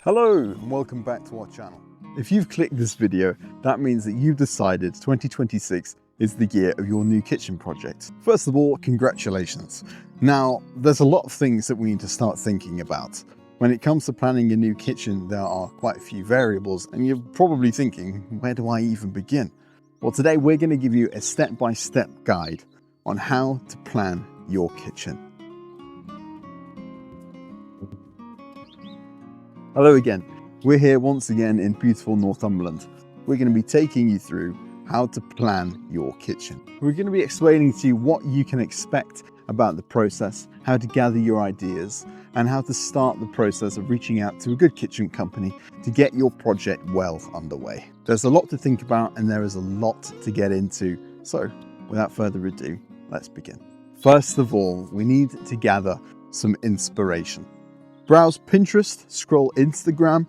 Hello and welcome back to our channel. If you've clicked this video, that means that you've decided 2026 is the year of your new kitchen project. First of all, congratulations. Now, there's a lot of things that we need to start thinking about. When it comes to planning a new kitchen, there are quite a few variables and you're probably thinking, where do I even begin? Well, today we're going to give you a step-by-step guide on how to plan your kitchen. Hello again, we're here once again in beautiful Northumberland. We're going to be taking you through how to plan your kitchen. We're going to be explaining to you what you can expect about the process, how to gather your ideas, and how to start the process of reaching out to a good kitchen company to get your project well underway. There's a lot to think about and there is a lot to get into, so without further ado, let's begin. First of all, we need to gather some inspiration. Browse Pinterest, scroll Instagram,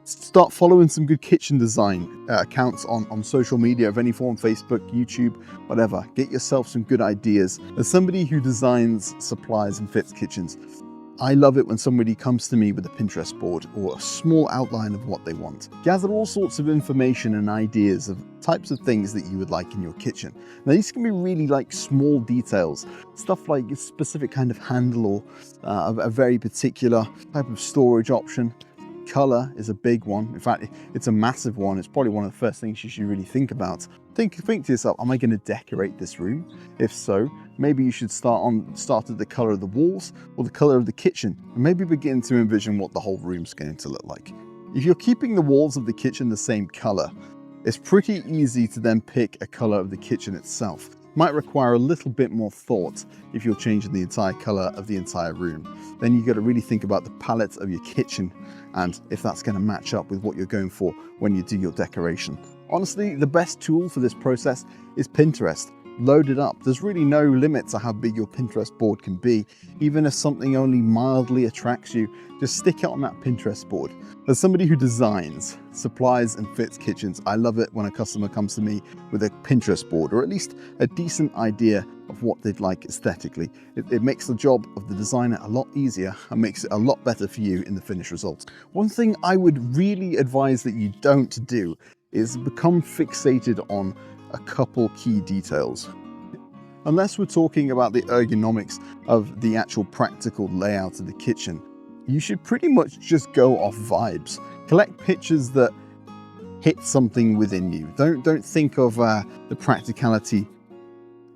start following some good kitchen design accounts on social media of any form, Facebook, YouTube, whatever. Get yourself some good ideas. As somebody who designs, supplies and fits kitchens, I love it when somebody comes to me with a Pinterest board or a small outline of what they want. Gather all sorts of information and ideas of types of things that you would like in your kitchen. Now these can be really like small details, stuff like a specific kind of handle or a very particular type of storage option. Color is a big one. In fact, it's a massive one. It's probably one of the first things you should really think about. Think to yourself, am I going to decorate this room? If so, maybe you should start at the color of the walls or the color of the kitchen, and maybe begin to envision what the whole room's going to look like. If you're keeping the walls of the kitchen the same color, it's pretty easy to then pick a color of the kitchen itself. Might require a little bit more thought if you're changing the entire color of the entire room. Then you've got to really think about the palette of your kitchen and if that's going to match up with what you're going for when you do your decoration. Honestly, the best tool for this process is Pinterest. Load it up. There's really no limit to how big your Pinterest board can be. Even if something only mildly attracts you, just stick it on that Pinterest board. As somebody who designs, supplies and fits kitchens, I love it when a customer comes to me with a Pinterest board or at least a decent idea of what they'd like aesthetically. It makes the job of the designer a lot easier and makes it a lot better for you in the finished result. One thing I would really advise that you don't do is become fixated on a couple key details. Unless we're talking about the ergonomics of the actual practical layout of the kitchen, you should pretty much just go off vibes. Collect pictures that hit something within you. Don't think of the practicality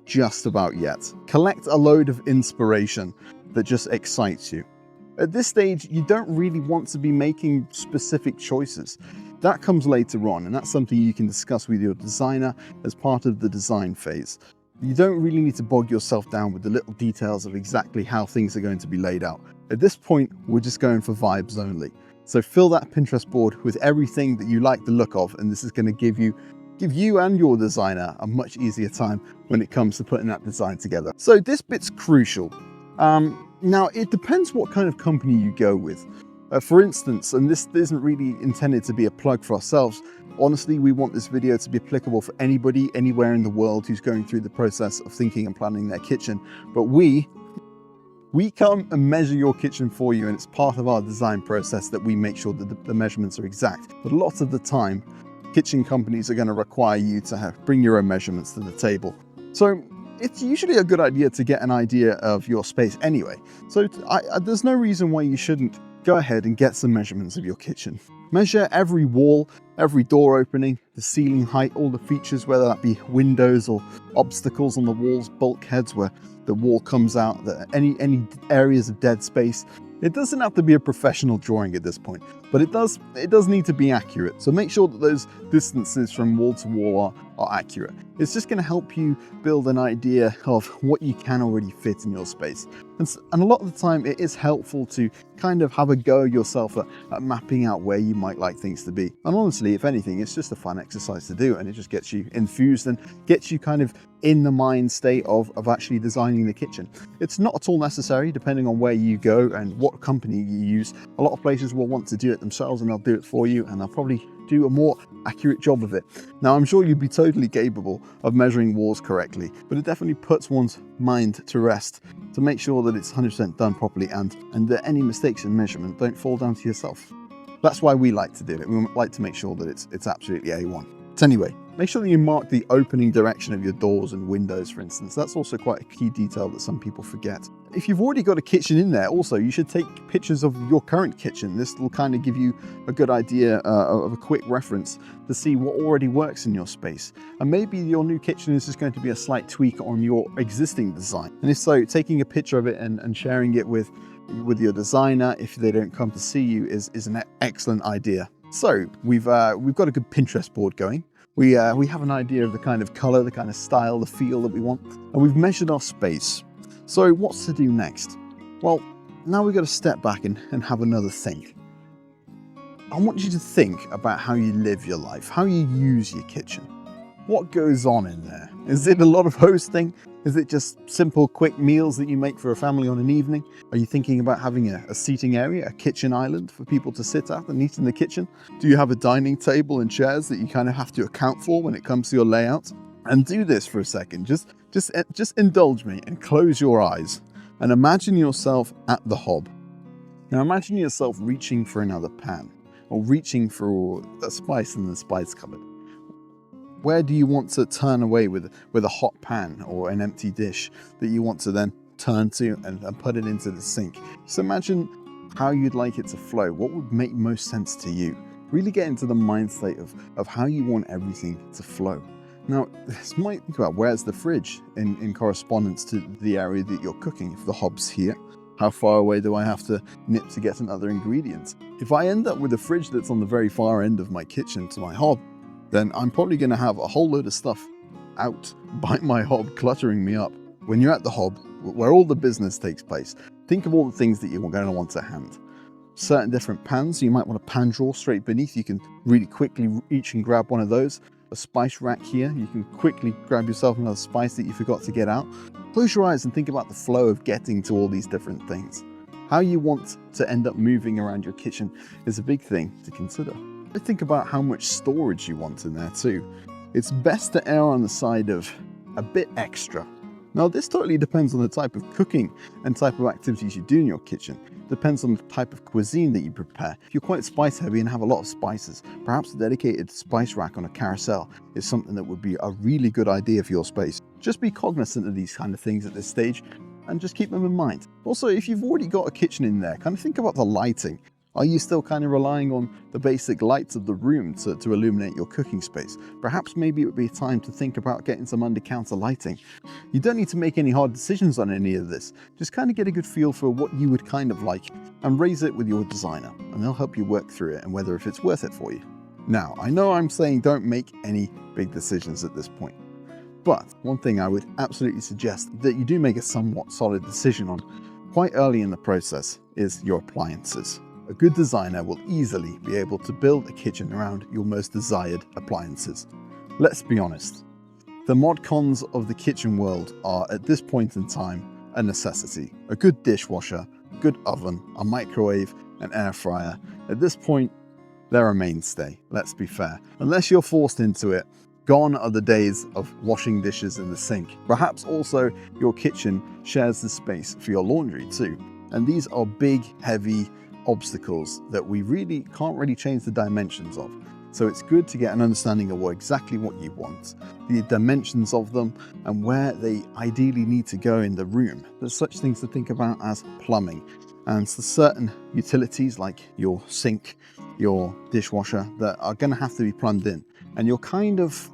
just about yet. Collect a load of inspiration that just excites you. At this stage, you don't really want to be making specific choices. That comes later on, and that's something you can discuss with your designer as part of the design phase. You don't really need to bog yourself down with the little details of exactly how things are going to be laid out. At this point, we're just going for vibes only. So fill that Pinterest board with everything that you like the look of, and this is going to give you and your designer a much easier time when it comes to putting that design together. So this bit's crucial. Now, it depends what kind of company you go with. For instance, and this isn't really intended to be a plug for ourselves, honestly, we want this video to be applicable for anybody, anywhere in the world who's going through the process of thinking and planning their kitchen. But we come and measure your kitchen for you, and it's part of our design process that we make sure that the measurements are exact. But lots of the time, kitchen companies are going to require you to bring your own measurements to the table. So it's usually a good idea to get an idea of your space anyway. So there's no reason why you shouldn't go ahead and get some measurements of your kitchen. Measure every wall, every door opening, the ceiling height, all the features, whether that be windows or obstacles on the walls, bulkheads where the wall comes out, any areas of dead space. It doesn't have to be a professional drawing at this point, but it does need to be accurate. So make sure that those distances from wall to wall are accurate. It's just going to help you build an idea of what you can already fit in your space. And a lot of the time it is helpful to kind of have a go yourself at mapping out where you might like things to be. And honestly, if anything, it's just a fun exercise to do, and it just gets you infused and gets you kind of in the mind state of actually designing the kitchen. It's not at all necessary, depending on where you go and what company you use. A lot of places will want to do it themselves and they'll do it for you, and they'll probably do a more accurate job of it. Now, I'm sure you'd be totally capable of measuring walls correctly, but it definitely puts one's mind to rest to make sure that it's 100% done properly and that any mistakes in measurement don't fall down to yourself. That's why we like to do it. We like to make sure that it's absolutely A1. So anyway, make sure that you mark the opening direction of your doors and windows, for instance. That's also quite a key detail that some people forget. If you've already got a kitchen in there, also, you should take pictures of your current kitchen. This will kind of give you a good idea of a quick reference to see what already works in your space. And maybe your new kitchen is just going to be a slight tweak on your existing design. And if so, taking a picture of it and sharing it with your designer, if they don't come to see you, is an excellent idea. So we've got a good Pinterest board going. We have an idea of the kind of color, the kind of style, the feel that we want, and we've measured our space. So what's to do next? Well, now we've got to step back and have another think. I want you to think about how you live your life, how you use your kitchen. What goes on in there? Is it a lot of hosting? Is it just simple, quick meals that you make for a family on an evening? Are you thinking about having a seating area, a kitchen island for people to sit at and eat in the kitchen? Do you have a dining table and chairs that you kind of have to account for when it comes to your layout? And do this for a second. Just indulge me and close your eyes and imagine yourself at the hob. Now imagine yourself reaching for another pan or reaching for a spice in the spice cupboard. Where do you want to turn away with a hot pan or an empty dish that you want to then turn to and put it into the sink? So imagine how you'd like it to flow. What would make most sense to you? Really get into the mind state of how you want everything to flow. Now, this might think about where's the fridge in correspondence to the area that you're cooking. If the hob's here, how far away do I have to nip to get another ingredient? If I end up with a fridge that's on the very far end of my kitchen to my hob, then I'm probably going to have a whole load of stuff out by my hob cluttering me up. When you're at the hob, where all the business takes place, think of all the things that you're going to want to hand. Certain different pans, you might want a pan drawer straight beneath. You can really quickly reach and grab one of those. A spice rack here, you can quickly grab yourself another spice that you forgot to get out. Close your eyes and think about the flow of getting to all these different things. How you want to end up moving around your kitchen is a big thing to consider. Think about how much storage you want in there too. It's best to err on the side of a bit extra. Now this totally depends on the type of cooking and type of activities you do in your kitchen. Depends on the type of cuisine that you prepare. If you're quite spice heavy and have a lot of spices, perhaps a dedicated spice rack on a carousel is something that would be a really good idea for your space. Just be cognizant of these kind of things at this stage and just keep them in mind. Also, if you've already got a kitchen in there, kind of think about the lighting. Are you still kind of relying on the basic lights of the room to illuminate your cooking space? Perhaps maybe it would be time to think about getting some under-counter lighting. You don't need to make any hard decisions on any of this. Just kind of get a good feel for what you would kind of like and raise it with your designer, and they'll help you work through it and whether if it's worth it for you. Now, I know I'm saying don't make any big decisions at this point, but one thing I would absolutely suggest that you do make a somewhat solid decision on quite early in the process is your appliances. A good designer will easily be able to build a kitchen around your most desired appliances. Let's be honest, the mod cons of the kitchen world are at this point in time a necessity. A good dishwasher, a good oven, a microwave, an air fryer. At this point, they're a mainstay, let's be fair. Unless you're forced into it, gone are the days of washing dishes in the sink. Perhaps also your kitchen shares the space for your laundry too. And these are big, heavy obstacles that we really can't change the dimensions of. So it's good to get an understanding of exactly what you want, the dimensions of them, and where they ideally need to go in the room. There's such things to think about as plumbing, and so certain utilities like your sink, your dishwasher, that are going to have to be plumbed in. And you're kind of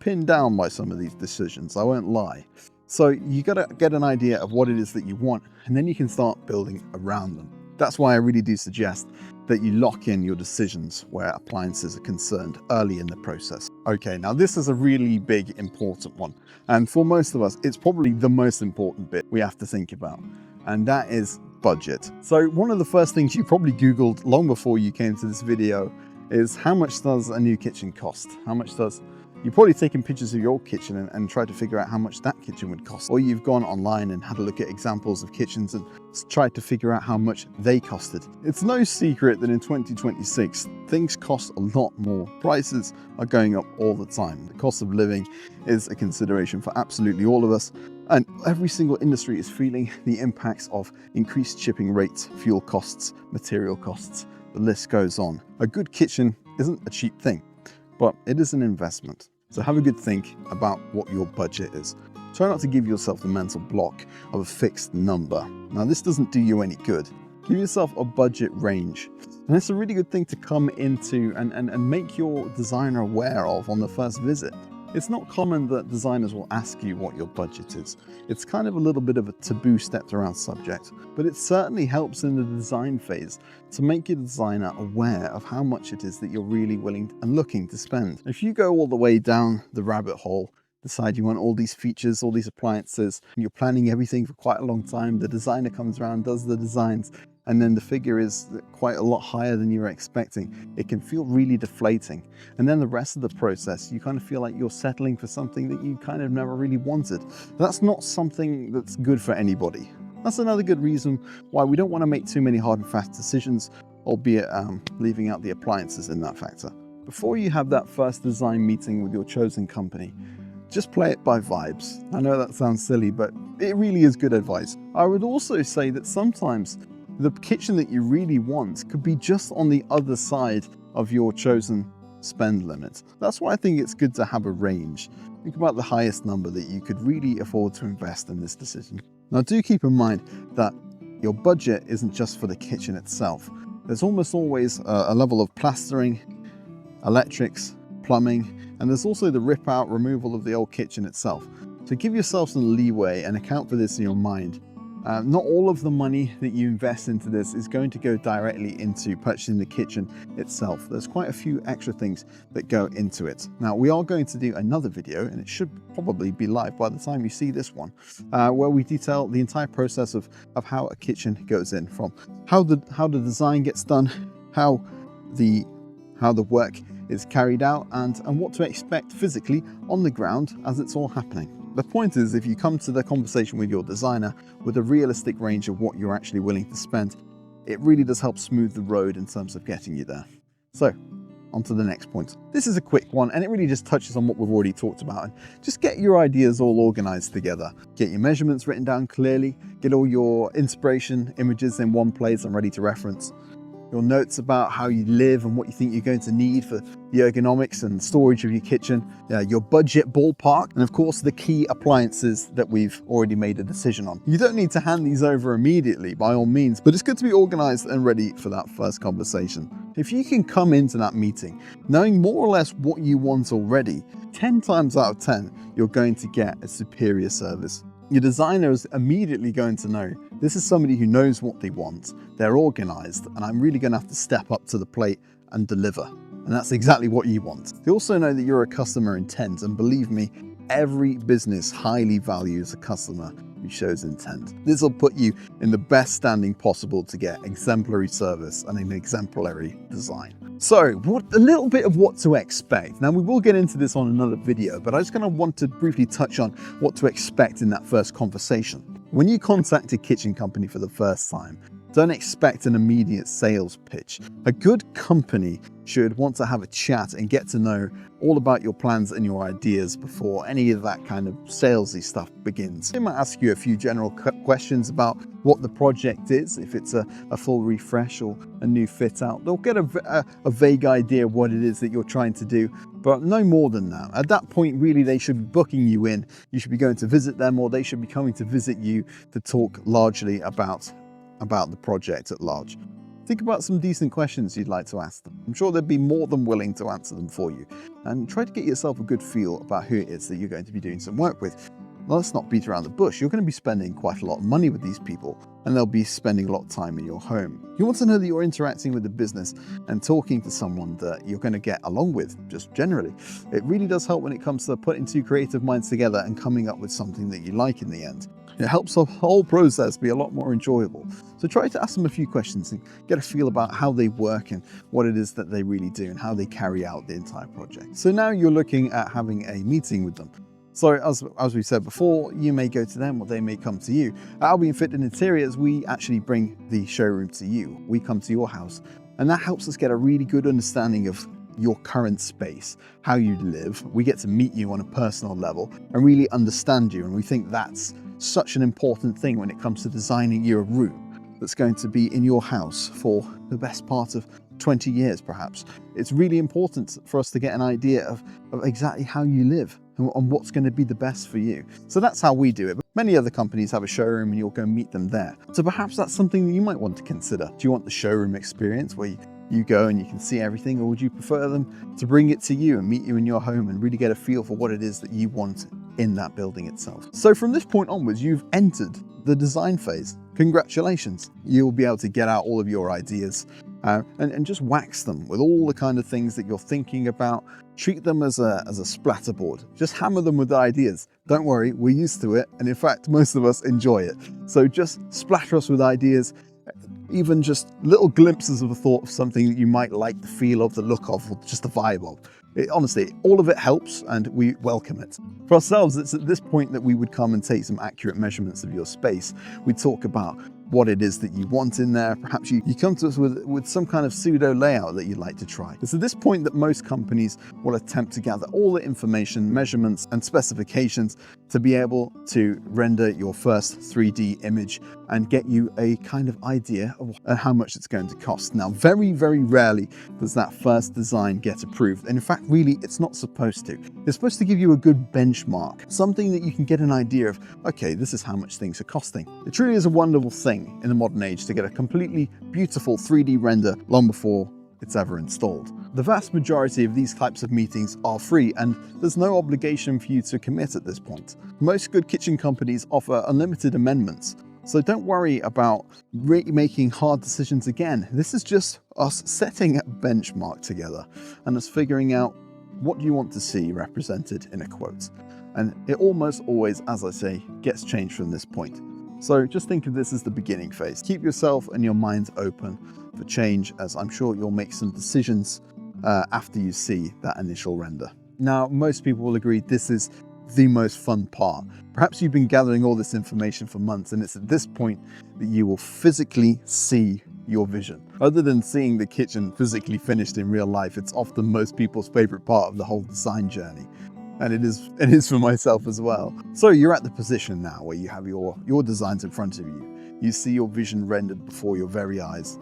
pinned down by some of these decisions, I won't lie. So you got to get an idea of what it is that you want, and then you can start building around them. That's why I really do suggest that you lock in your decisions where appliances are concerned early in the process. Okay, now this is a really big, important one. And for most of us, it's probably the most important bit we have to think about, and that is budget. So one of the first things you probably Googled long before you came to this video is how much does a new kitchen cost? You've probably taken pictures of your kitchen and tried to figure out how much that kitchen would cost. Or you've gone online and had a look at examples of kitchens and tried to figure out how much they costed. It's no secret that in 2026, things cost a lot more. Prices are going up all the time. The cost of living is a consideration for absolutely all of us. And every single industry is feeling the impacts of increased shipping rates, fuel costs, material costs. The list goes on. A good kitchen isn't a cheap thing, but it is an investment. So have a good think about what your budget is. Try not to give yourself the mental block of a fixed number. Now, this doesn't do you any good. Give yourself a budget range. And it's a really good thing to come into and make your designer aware of on the first visit. It's not common that designers will ask you what your budget is. It's kind of a little bit of a taboo stepped around subject, but it certainly helps in the design phase to make your designer aware of how much it is that you're really willing and looking to spend. If you go all the way down the rabbit hole, decide you want all these features, all these appliances, and you're planning everything for quite a long time, the designer comes around, does the designs, and then the figure is quite a lot higher than you were expecting, it can feel really deflating. And then the rest of the process, you kind of feel like you're settling for something that you kind of never really wanted. That's not something that's good for anybody. That's another good reason why we don't want to make too many hard and fast decisions, albeit leaving out the appliances in that factor. Before you have that first design meeting with your chosen company, just play it by vibes. I know that sounds silly, but it really is good advice. I would also say that sometimes the kitchen that you really want could be just on the other side of your chosen spend limit. That's why I think it's good to have a range. Think about the highest number that you could really afford to invest in this decision. Now, do keep in mind that your budget isn't just for the kitchen itself. There's almost always a level of plastering, electrics, plumbing, and there's also the rip out removal of the old kitchen itself. So give yourself some leeway and account for this in your mind. Not all of the money that you invest into this is going to go directly into purchasing the kitchen itself. There's quite a few extra things that go into it. Now, we are going to do another video, and it should probably be live by the time you see this one, where we detail the entire process of how a kitchen goes in, from how the design gets done, how the work is carried out, and what to expect physically on the ground as it's all happening. The point is, if you come to the conversation with your designer with a realistic range of what you're actually willing to spend, it really does help smooth the road in terms of getting you there. So, on to the next point. This is a quick one, and it really just touches on what we've already talked about. And just get your ideas all organized together. Get your measurements written down clearly, get all your inspiration images in one place and ready to reference. Your notes about how you live and what you think you're going to need for the ergonomics and storage of your kitchen, your budget ballpark, and of course the key appliances that we've already made a decision on. You don't need to hand these over immediately by all means, but it's good to be organized and ready for that first conversation. If you can come into that meeting knowing more or less what you want already, 10 times out of 10, you're going to get a superior service. Your designer is immediately going to know this is somebody who knows what they want, they're organized, and I'm really going to have to step up to the plate and deliver. And that's exactly what you want. They also know that you're a customer intent, and believe me, every business highly values a customer who shows intent. This will put you in the best standing possible to get exemplary service and an exemplary design. So, a little bit of what to expect. Now, we will get into this on another video, but I just kind of want to briefly touch on what to expect in that first conversation. When you contact a kitchen company for the first time, don't expect an immediate sales pitch. A good company should want to have a chat and get to know all about your plans and your ideas before any of that kind of salesy stuff begins. They might ask you a few general questions about what the project is, if it's a full refresh or a new fit out. They'll get a vague idea of what it is that you're trying to do, but no more than that. At that point, really, they should be booking you in. You should be going to visit them, or they should be coming to visit you to talk largely about the project at large. Think about some decent questions you'd like to ask them. I'm sure they'd be more than willing to answer them for you. And try to get yourself a good feel about who it is that you're going to be doing some work with. Let's not beat around the bush. You're going to be spending quite a lot of money with these people, and they'll be spending a lot of time in your home. You want to know that you're interacting with the business and talking to someone that you're going to get along with, just generally. It really does help when it comes to putting two creative minds together and coming up with something that you like in the end. It helps the whole process be a lot more enjoyable. So try to ask them a few questions and get a feel about how they work and what it is that they really do and how they carry out the entire project. So now you're looking at having a meeting with them. So as we said before, you may go to them or they may come to you. At Albion Fit and Interiors, we actually bring the showroom to you. We come to your house, and that helps us get a really good understanding of your current space, how you live. We get to meet you on a personal level and really understand you, and we think that's such an important thing when it comes to designing your room. that's going to be in your house for the best part of 20 years perhaps. It's really important for us to get an idea of exactly how you live and what's going to be the best for you. So that's how we do it. But many other companies have a showroom and you'll go meet them there. So perhaps that's something that you might want to consider. Do you want the showroom experience where you go and you can see everything, or would you prefer them to bring it to you and meet you in your home and really get a feel for what it is that you want in that building itself? So from this point onwards, you've entered the design phase. Congratulations. You'll be able to get out all of your ideas and just wax them with all the kind of things that you're thinking about. Treat them as a splatterboard. Just hammer them with ideas. Don't worry, we're used to it. And in fact, most of us enjoy it. So just splatter us with ideas, even just little glimpses of a thought of something that you might like the feel of, the look of, or just the vibe of. Honestly, all of it helps and we welcome it. For ourselves, it's at this point that we would come and take some accurate measurements of your space. We talk about what it is that you want in there. Perhaps you come to us with some kind of pseudo layout that you'd like to try. It's at this point that most companies will attempt to gather all the information, measurements, and specifications to be able to render your first 3D image and get you a kind of idea of how much it's going to cost. Now, very, very rarely does that first design get approved. And in fact, really, it's not supposed to. It's supposed to give you a good benchmark, something that you can get an idea of, okay, this is how much things are costing. It truly is a wonderful thing in the modern age to get a completely beautiful 3D render long before it's ever installed. The vast majority of these types of meetings are free and there's no obligation for you to commit at this point. Most good kitchen companies offer unlimited amendments, so don't worry about making hard decisions again. This is just us setting a benchmark together and us figuring out what you want to see represented in a quote. And it almost always, as I say, gets changed from this point. So just think of this as the beginning phase. Keep yourself and your mind open for change, as I'm sure you'll make some decisions after you see that initial render. Now, most people will agree this is the most fun part. Perhaps you've been gathering all this information for months, and it's at this point that you will physically see your vision. Other than seeing the kitchen physically finished in real life, it's often most people's favorite part of the whole design journey. And it is for myself as well. So you're at the position now where you have your designs in front of you. You see your vision rendered before your very eyes.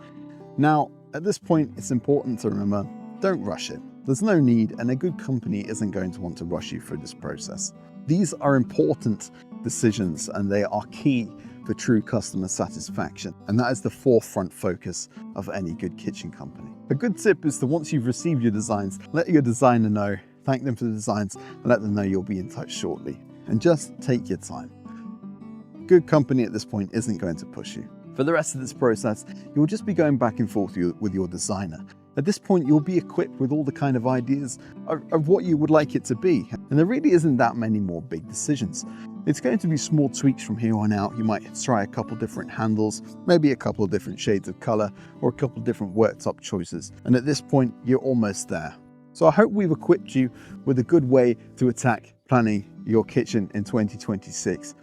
Now, at this point, it's important to remember, don't rush it. There's no need, and a good company isn't going to want to rush you through this process. These are important decisions, and they are key for true customer satisfaction. And that is the forefront focus of any good kitchen company. A good tip is to, once you've received your designs, let your designer know, thank them for the designs, and let them know you'll be in touch shortly. And just take your time. Good company at this point isn't going to push you. For the rest of this process, you'll just be going back and forth with your designer. At this point, you'll be equipped with all the kind of ideas of what you would like it to be. And there really isn't that many more big decisions. It's going to be small tweaks from here on out. You might try a couple different handles, maybe a couple of different shades of color, or a couple of different worktop choices. And at this point, you're almost there. So I hope we've equipped you with a good way to attack planning your kitchen in 2026.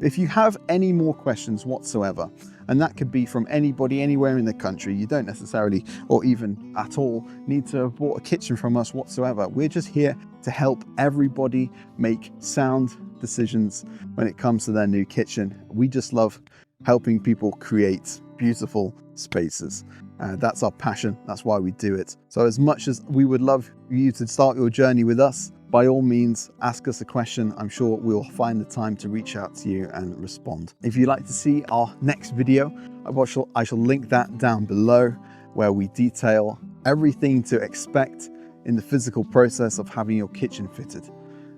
If you have any more questions whatsoever, and that could be from anybody anywhere in the country, you don't necessarily or even at all need to have bought a kitchen from us whatsoever. We're just here to help everybody make sound decisions when it comes to their new kitchen. We just love helping people create beautiful spaces. That's our passion. That's why we do it. So as much as we would love you to start your journey with us, by all means, ask us a question. I'm sure we'll find the time to reach out to you and respond. If you'd like to see our next video, I shall link that down below, where we detail everything to expect in the physical process of having your kitchen fitted.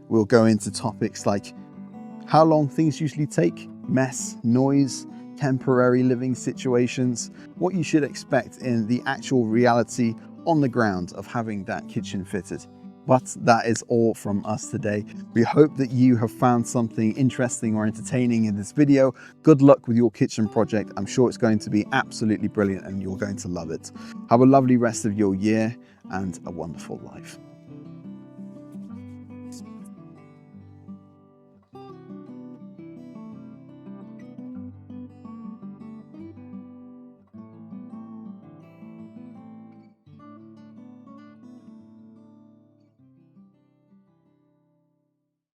We'll go into topics like how long things usually take, mess, noise, temporary living situations, what you should expect in the actual reality on the ground of having that kitchen fitted. But that is all from us today. We hope that you have found something interesting or entertaining in this video. Good luck with your kitchen project. I'm sure it's going to be absolutely brilliant and you're going to love it. Have a lovely rest of your year and a wonderful life.